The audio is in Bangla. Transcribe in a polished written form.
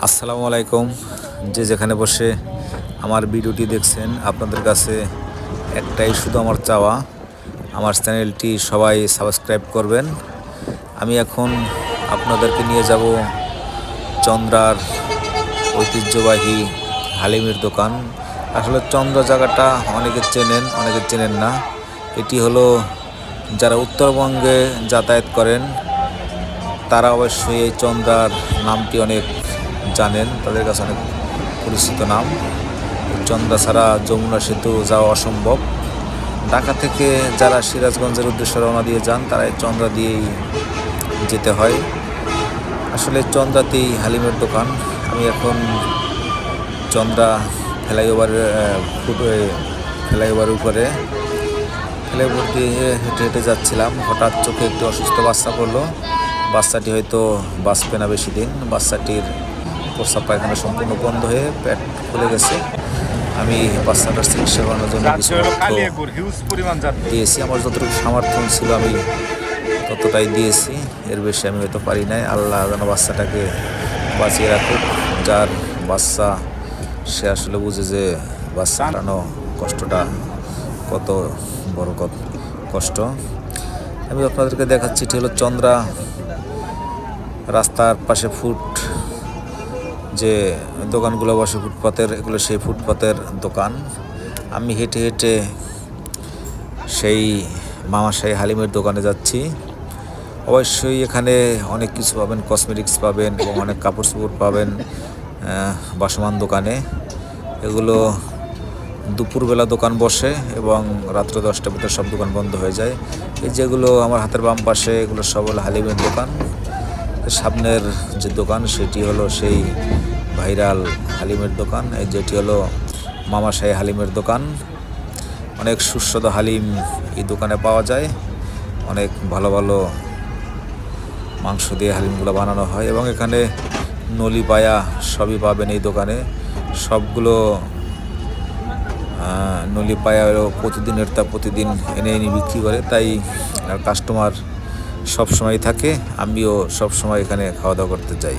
আসসালামু আলাইকুম। যে যেখানে বসে আমার ভিডিওটি দেখছেন, আপনাদের কাছে একটাই শুধু আমার চাওয়া, আমার চ্যানেলটি সবাই সাবস্ক্রাইব করবেন। আমি এখন আপনাদেরকে নিয়ে যাব চন্দ্রার ঐতিহ্যবাহী হালিমের দোকান। আসলে চন্দ্রা জায়গাটা অনেকে চেনেন, অনেকে চেনেন না। এটি হলো যারা উত্তরবঙ্গে যাতায়াত করেন তারা অবশ্যই এই চন্দ্রার নামটি অনেক জানেন, তাদের কাছে অনেক পরিচিত নাম। চন্দ্রা ছাড়া যমুনা সেতু যাওয়া অসম্ভব। ঢাকা থেকে যারা সিরাজগঞ্জের উদ্দেশ্যে রওনা দিয়ে যান তারা এই চন্দ্রা দিয়েই যেতে হয়। আসলে চন্দ্রাতেই হালিমের দোকান। আমি এখন চন্দ্রা ফ্লাইওভারের উপরে ফ্লাইওভার দিয়ে হেঁটে হেঁটে যাচ্ছিলাম। হঠাৎ চোখে একটি অসুস্থ বাচ্চা পড়লো। বাচ্চাটি হয়তো বাঁচবে না বেশি দিন। বাচ্চাটির প্রস্রাব পায়খানা সম্পূর্ণ বন্ধ হয়ে পেট ফুলে গেছে। আমি বাচ্চাটার চিকিৎসা করানোর জন্য কিছু অর্থ দিয়েছি। আমার যতটুকু সামর্থ্য ছিল আমি ততটাই দিয়েছি, এর বেশি আমি হয়তো পারি নাই। আল্লাহ যেন বাচ্চাটাকে বাঁচিয়ে রাখুক। যার বাচ্চা সে আসলে বুঝে যে বাচ্চা হারানো কষ্টটা কত বড় কষ্ট। আমি আপনাদেরকে দেখাচ্ছি, এটি হলো চন্দ্রা। রাস্তার পাশে যে দোকানগুলো বসে ফুটপাতের, এগুলো সেই ফুটপাতের দোকান। আমি হেঁটে হেঁটে সেই মামাশাহী হালিমের দোকানে যাচ্ছি। অবশ্যই এখানে অনেক কিছু পাবেন, কসমেটিক্স পাবেন এবং অনেক কাপড় চোপড় পাবেন বাসমান দোকানে। এগুলো দুপুরবেলা দোকান বসে এবং রাত্র 10টার ভিতরে সব দোকান বন্ধ হয়ে যায়। এই যেগুলো আমার হাতের বাম পাশে, এগুলো সব হলো হালিমের দোকান। সামনের যে দোকান সেটি হলো সেই ভাইরাল হালিমের দোকান। এই যেটি হলো মামাশাহী হালিমের দোকান। অনেক সুস্বাদু হালিম এই দোকানে পাওয়া যায়। অনেক ভালো ভালো মাংস দিয়ে হালিমগুলো বানানো হয় এবং এখানে নলি পায়া সবই পাবেন এই দোকানে। সবগুলো নলি পায়া প্রতিদিন এনে বিক্রি করে, তাই কাস্টমার সব সময় থাকে। আমিও সব সময় এখানে খাওয়া দাওয়া করতে যাই।